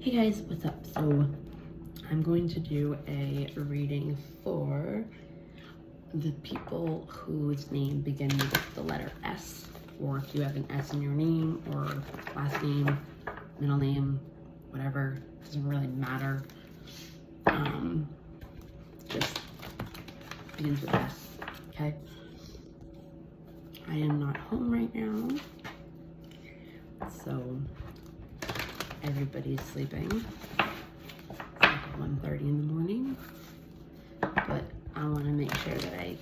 Hey guys, what's up? So I'm going to do a reading for the people whose name begins with the letter S, or if you have an S in your name, or last name, middle name, whatever, doesn't really matter. Just begins with S, okay? I am not home right now, so everybody's sleeping. It's like 1:30 in the morning, but I want to make sure that I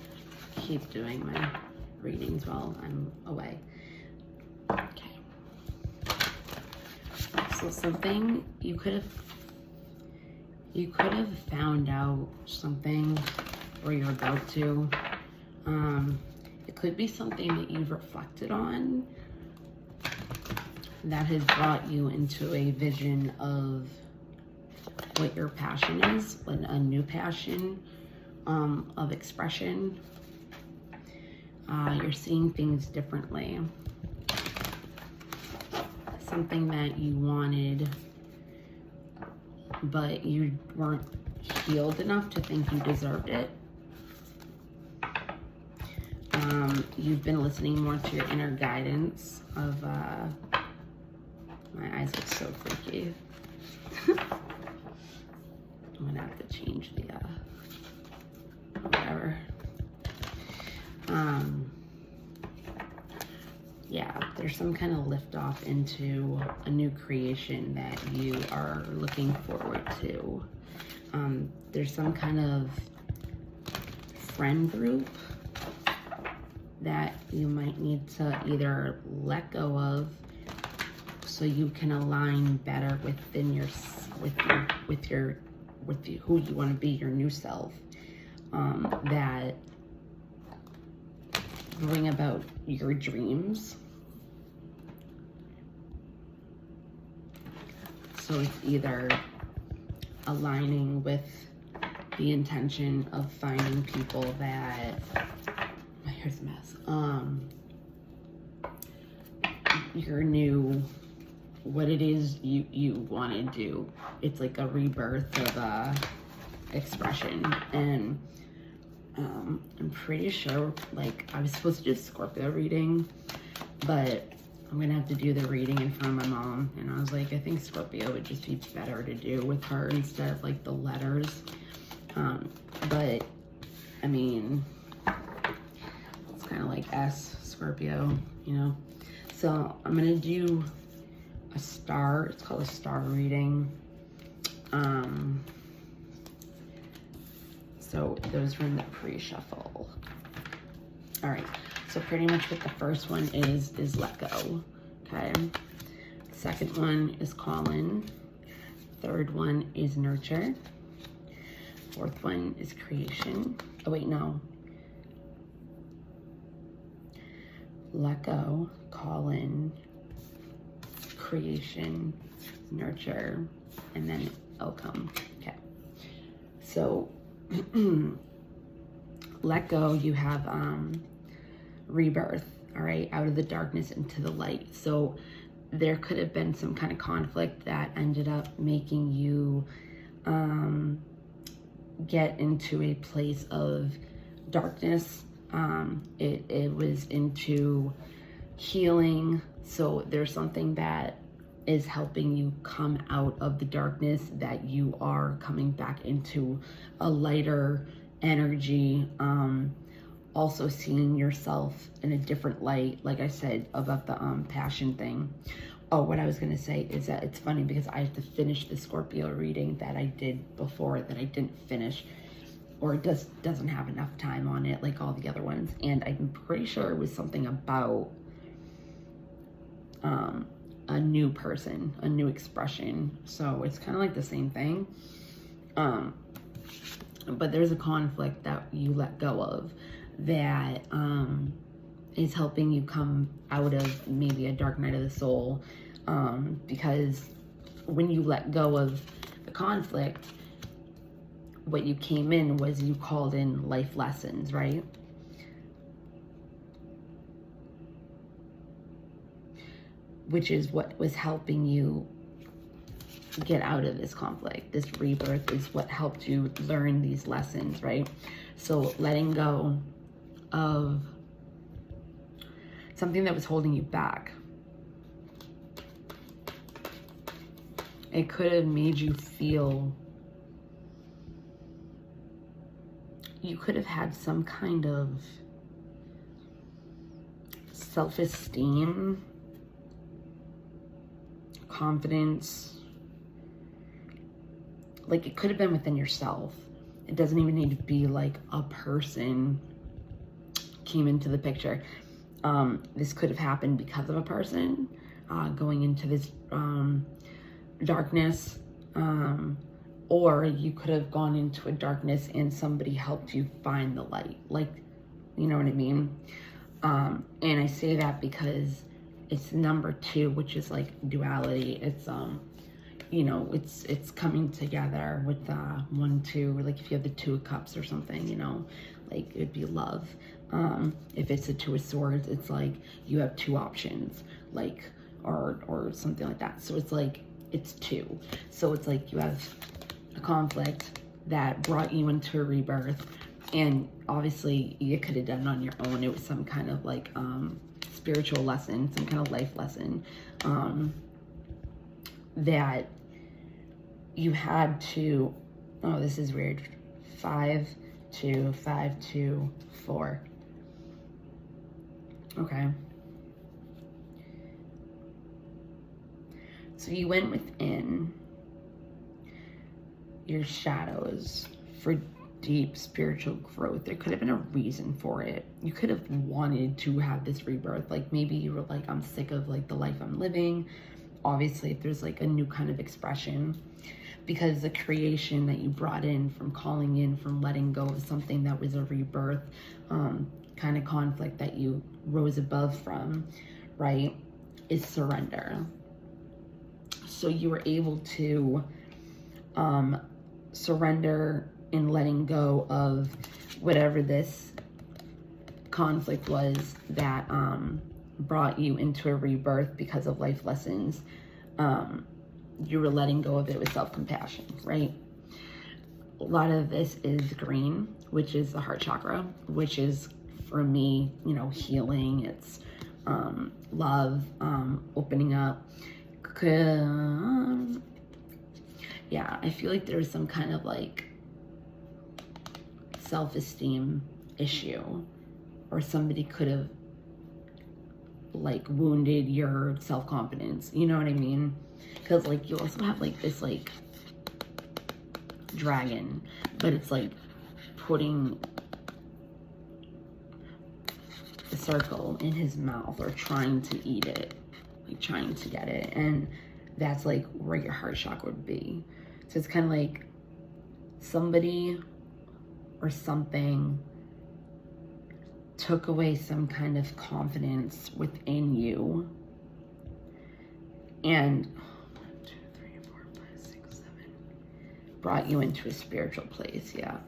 keep doing my readings while I'm away. Okay. So something you could have found out something, or you're about to. It could be something that you've reflected on that has brought you into a vision of what your passion is, a new passion of expression. You're seeing things differently. Something that you wanted, but you weren't healed enough to think you deserved it. You've been listening more to your inner guidance of, my eyes look so freaky. I'm gonna have to change the, whatever. Yeah, there's some kind of lift off into a new creation that you are looking forward to. There's some kind of friend group that you might need to either let go of so you can align better within who you want to be, your new self, that bring about your dreams. So it's either aligning with the intention of finding people that, my hair's a mess, your new, what it is you want to do. It's like a rebirth of expression. And I'm pretty sure, like, I was supposed to do a Scorpio reading, but I'm gonna have to do the reading in front of my mom, and I was like, I think Scorpio would just be better to do with her instead of like the letters. But I mean, it's kind of like S, Scorpio, you know. So I'm gonna do a star. It's called a star reading. So those were in the pre-shuffle. All right. So pretty much what the first one is let go. Okay. Second one is call in. Third one is nurture. Fourth one is creation. Oh wait, no. Let go, call in, creation, nurture, and then outcome. Okay. So let go, you have rebirth, all right, out of the darkness into the light. So there could have been some kind of conflict that ended up making you get into a place of darkness. It was into healing. So there's something that is helping you come out of the darkness, that you are coming back into a lighter energy. Also seeing yourself in a different light, like I said about the passion thing. Oh, what I was gonna say is that it's funny because I have to finish the Scorpio reading that I did before that I didn't finish, or it doesn't have enough time on it like all the other ones. And I'm pretty sure it was something about a new person, a new expression. So it's kind of like the same thing. But there's a conflict that you let go of that is helping you come out of maybe a dark night of the soul, because when you let go of the conflict, what you came in was you called in life lessons, right? Which is what was helping you get out of this conflict. This rebirth is what helped you learn these lessons, right? So letting go of something that was holding you back. It could have made you feel, you could have had some kind of self-esteem, confidence. Like, it could have been within yourself. It doesn't even need to be like a person came into the picture. This could have happened because of a person going into this darkness, or you could have gone into a darkness and somebody helped you find the light. Like, you know what I mean? And I say that because it's number 2, which is like duality. It's you know, it's coming together with 1, 2, like if you have the 2 of cups or something, you know, like it'd be love. If it's a 2 of swords, it's like you have 2 options, like, or something like that. So it's like, it's 2. So it's like you have a conflict that brought you into a rebirth, and obviously you could have done it on your own. It was some kind of like spiritual lesson, some kind of life lesson that you had to, oh, this is weird, 5, 2, 5, 2, 4. Okay. So you went within your shadows for deep spiritual growth. There could have been a reason for it. You could have wanted to have this rebirth. Like, maybe you were like, I'm sick of like the life I'm living. Obviously, if there's like a new kind of expression, because the creation that you brought in from calling in, from letting go of something that was a rebirth, kind of conflict that you rose above from, right, is surrender. So you were able to surrender in letting go of whatever this conflict was that brought you into a rebirth because of life lessons. You were letting go of it with self-compassion, right? A lot of this is green, which is the heart chakra, which is, for me, you know, healing. It's love, opening up. Yeah, I feel like there's some kind of like self-esteem issue, or somebody could have like wounded your self-confidence, you know what I mean? Because like you also have like this like dragon, but it's like putting a circle in his mouth, or trying to eat it, like trying to get it, and that's like where your heart chakra would be. So it's kind of like somebody or something took away some kind of confidence within you, and 1, 2, 3, 4, 5, 6, 7 brought you into a spiritual place. Yeah.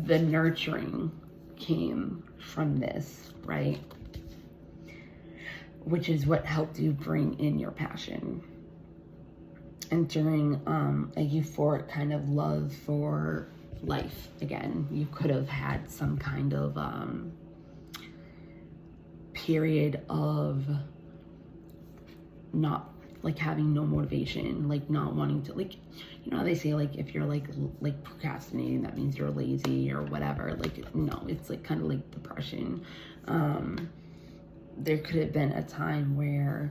The nurturing came from this, right? Which is what helped you bring in your passion. Entering a euphoric kind of love for life again. You could have had some kind of period of not, like, having no motivation, like not wanting to, like, you know how they say like if you're like procrastinating, that means you're lazy or whatever. Like, no, it's like kind of like depression. There could have been a time where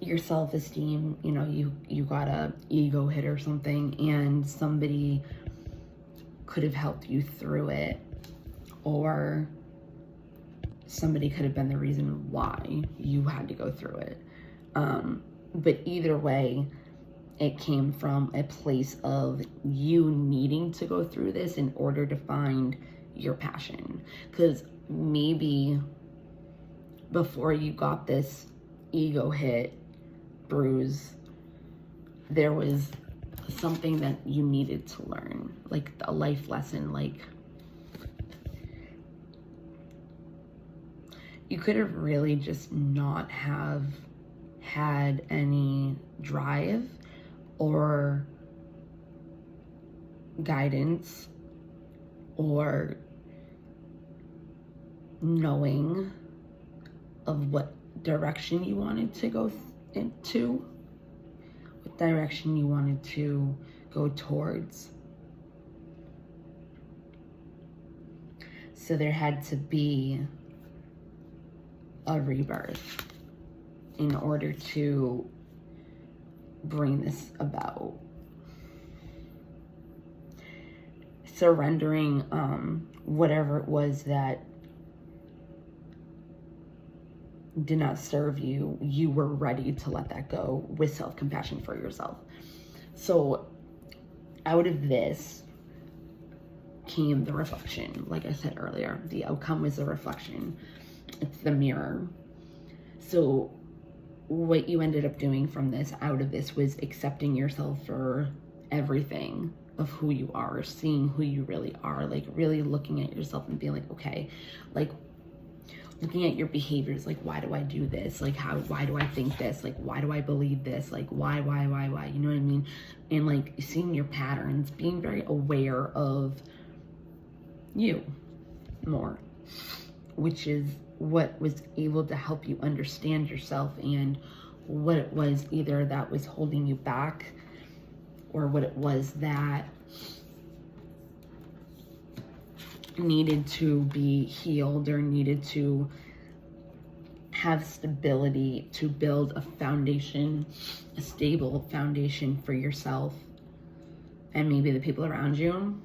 your self-esteem, you know, you got a ego hit or something, and somebody could have helped you through it, or somebody could have been the reason why you had to go through it. But either way, it came from a place of you needing to go through this in order to find your passion. Because maybe before you got this ego hit, bruise, there was something that you needed to learn, like a life lesson, like you could have really just not have had any drive or guidance or knowing of what direction you wanted to go into, what direction you wanted to go towards. So there had to be a rebirth in order to bring this about. Surrendering whatever it was that did not serve you, you were ready to let that go with self-compassion for yourself. So out of this came the reflection. Like I said earlier, the outcome was a reflection. It's the mirror. So what you ended up doing from this, out of this, was accepting yourself for everything of who you are, seeing who you really are, like really looking at yourself and being like, okay, like looking at your behaviors, like, why do I do this? Like, why do I think this? Like, why do I believe this? Like, why? You know what I mean? And like seeing your patterns, being very aware of you more, which is what was able to help you understand yourself and what it was either that was holding you back or what it was that needed to be healed or needed to have stability to build a foundation, a stable foundation for yourself and maybe the people around you.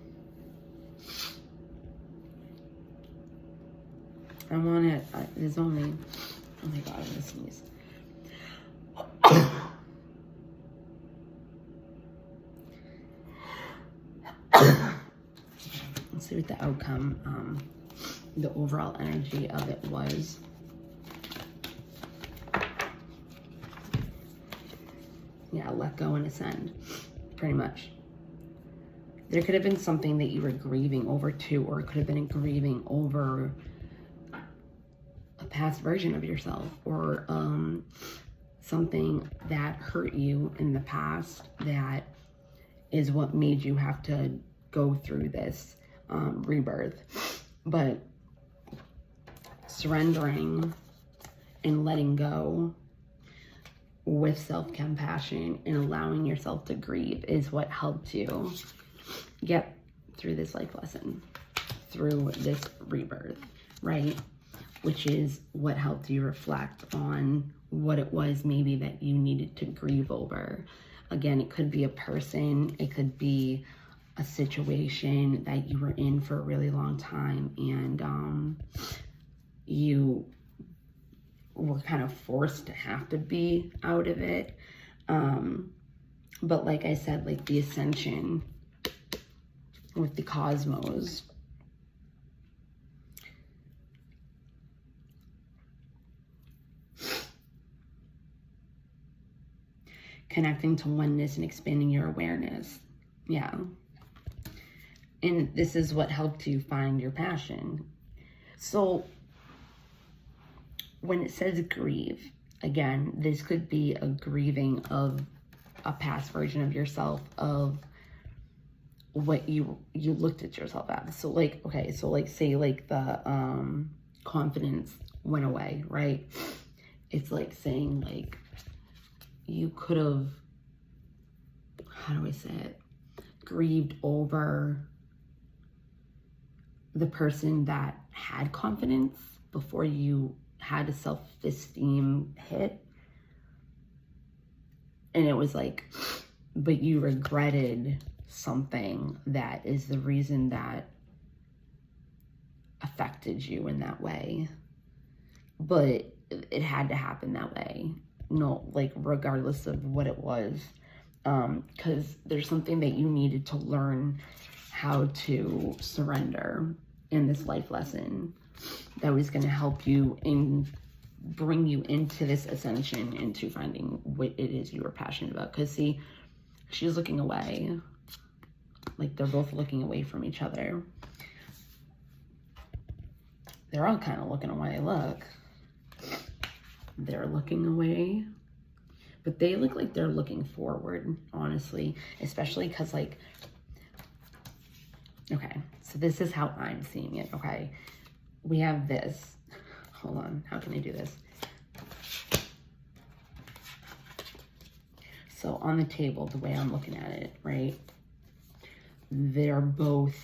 I want it, there's only, oh my God, I'm gonna sneeze. Let's see what the outcome, the overall energy of it was. Yeah, let go and ascend, pretty much. There could have been something that you were grieving over too, or it could have been grieving over a past version of yourself, or something that hurt you in the past that is what made you have to go through this rebirth. But surrendering and letting go with self-compassion and allowing yourself to grieve is what helped you get through this life lesson, through this rebirth, right? Which is what helped you reflect on what it was maybe that you needed to grieve over. Again, it could be a person, it could be a situation that you were in for a really long time, and you were kind of forced to have to be out of it. But like I said, like the ascension with the cosmos, connecting to oneness and expanding your awareness. Yeah. And this is what helped you find your passion. So when it says grieve, again, this could be a grieving of a past version of yourself, of what you looked at yourself as. So like, okay, so like say like the confidence went away, right? It's like saying like you could have, how do I say it, grieved over the person that had confidence before you had a self-esteem hit. And it was like, but you regretted something that is the reason that affected you in that way. But it had to happen that way. No, like regardless of what it was. Because there's something that you needed to learn how to surrender in this life lesson that was going to help you and bring you into this ascension, into finding what it is you were passionate about. Because see, she's looking away, like they're both looking away from each other. They're all kind of looking away. Look, they're looking away. But they look like they're looking forward, honestly. Especially because, like, okay, so this is how I'm seeing it, okay? We have this. Hold on, how can I do this? So on the table, the way I'm looking at it, right? They're both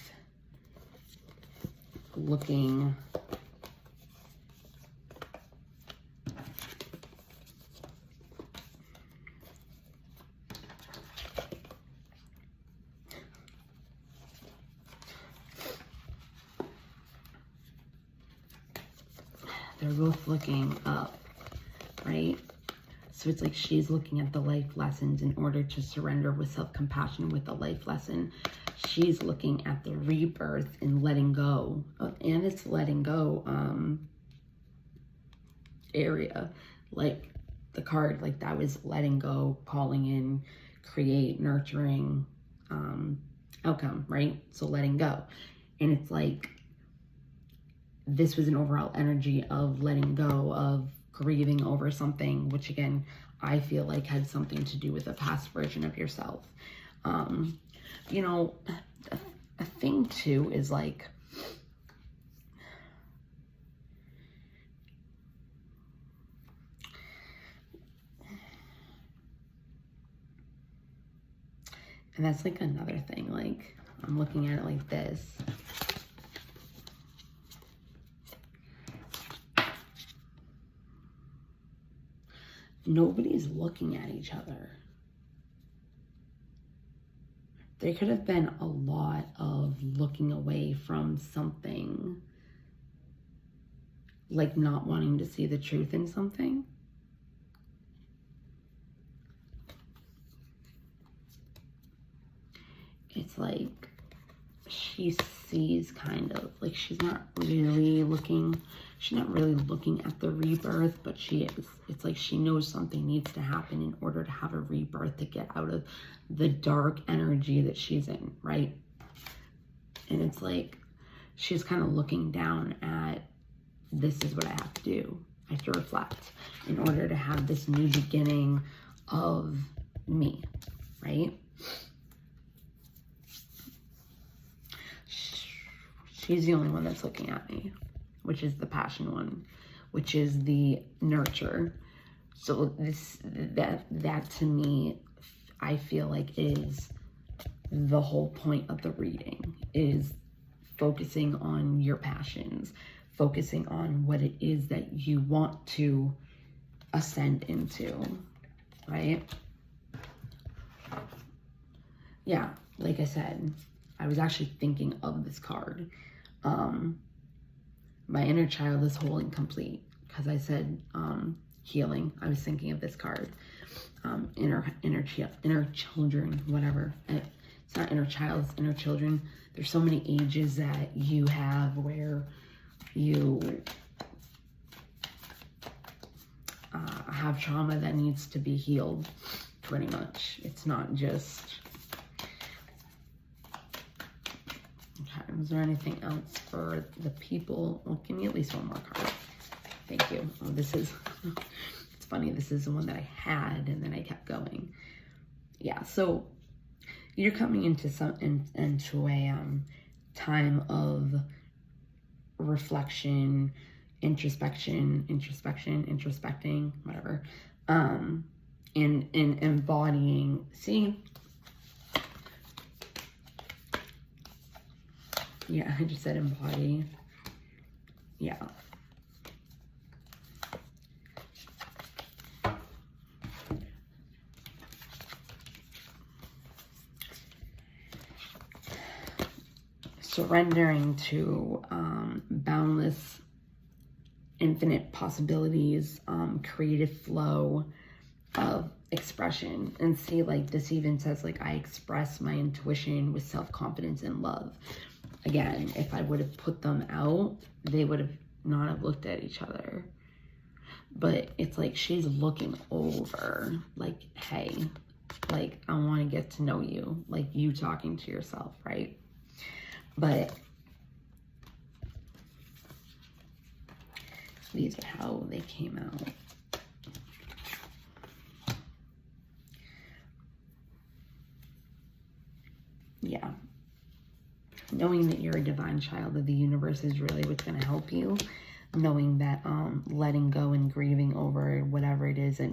looking up, right? So it's like she's looking at the life lessons in order to surrender with self-compassion with the life lesson. She's looking at the rebirth and letting go. And it's letting go area. Like the card, like that was letting go, calling in, create, nurturing, outcome, right? So letting go. And it's like, this was an overall energy of letting go, of grieving over something, which again, I feel like had something to do with a past version of yourself. You know, a thing too is like, and that's like another thing, like I'm looking at it like this. Nobody's looking at each other. There could have been a lot of looking away from something, like not wanting to see the truth in something. It's like she sees kind of, like she's not really looking at the rebirth, but she is. It's like she knows something needs to happen in order to have a rebirth, to get out of the dark energy that she's in, right? And it's like she's kind of looking down at, this is what I have to do. I have to reflect in order to have this new beginning of me, right? She's the only one that's looking at me, which is the passion one, which is the nurture. So that to me, I feel like is the whole point of the reading, is focusing on your passions, focusing on what it is that you want to ascend into, right? Yeah, like I said, I was actually thinking of this card. My inner child is whole and complete, because I said healing. I was thinking of this card. Inner children, whatever. It's not inner child, it's inner children. There's so many ages that you have where you have trauma that needs to be healed, pretty much. It's not just... Okay, is there anything else for the people? Well, give me at least one more card. Thank you. Oh, this is, it's funny, this is the one that I had and then I kept going. Yeah, so you're coming into into a time of reflection, introspecting, whatever. And embodying, see? Yeah, I just said embody. Yeah. Surrendering to boundless, infinite possibilities, creative flow of expression. And see, like this even says, like, I express my intuition with self-confidence and love. Again, if I would have put them out, they would have not have looked at each other. But it's like she's looking over, like, hey, like, I want to get to know you, like you talking to yourself, right? But these are how they came out. yeah, knowing that you're a divine child of the universe is really what's going to help you. Knowing that letting go and grieving over whatever it is that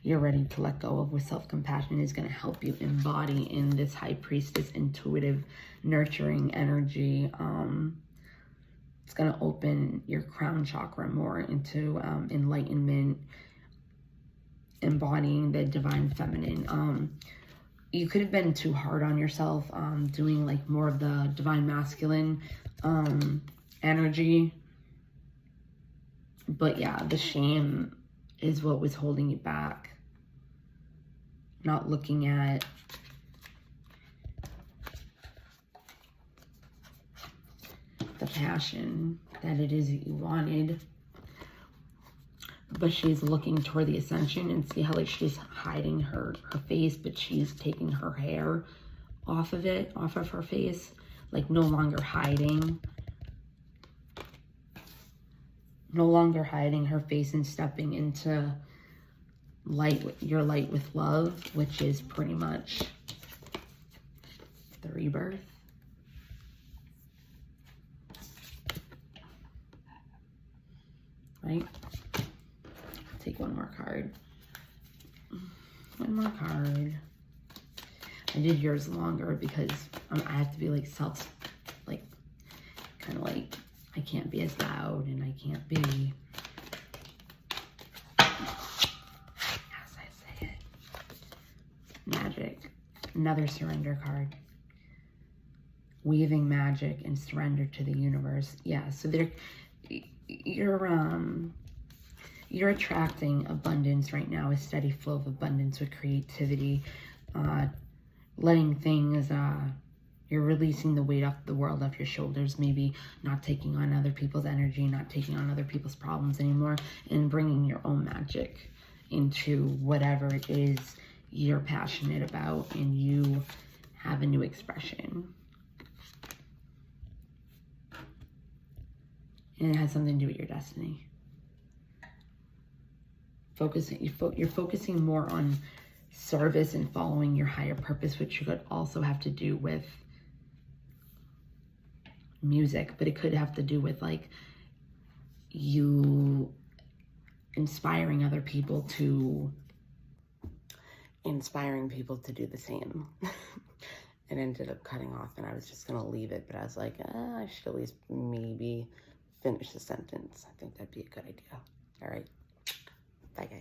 you're ready to let go of with self-compassion is going to help you embody in this high priestess, intuitive, nurturing energy. It's going to open your crown chakra more into enlightenment, embodying the divine feminine. You could have been too hard on yourself, doing like more of the divine masculine energy. But yeah, the shame is what was holding you back. Not looking at the passion that it is that you wanted. But she's looking toward the ascension, and see how like she's hiding her face, but she's taking her hair off of her face, like no longer hiding her face and stepping into your light with love, which is pretty much the rebirth. Right? Take one more card. One more card. I did yours longer because I have to be like kind of like, I can't be as loud and I can't be, as I say it. Magic. Another surrender card. Weaving magic and surrender to the universe. Yeah, so you're attracting abundance right now, a steady flow of abundance with creativity, letting things, you're releasing the weight off the world off your shoulders, maybe not taking on other people's energy, not taking on other people's problems anymore, and bringing your own magic into whatever it is you're passionate about, and you have a new expression. And it has something to do with your destiny. You're focusing more on service and following your higher purpose, which could also have to do with music, but it could have to do with like you inspiring people to do the same. It ended up cutting off, and I was just gonna leave it, but I was like, I should at least maybe finish the sentence. I think that'd be a good idea. All right, bye guys.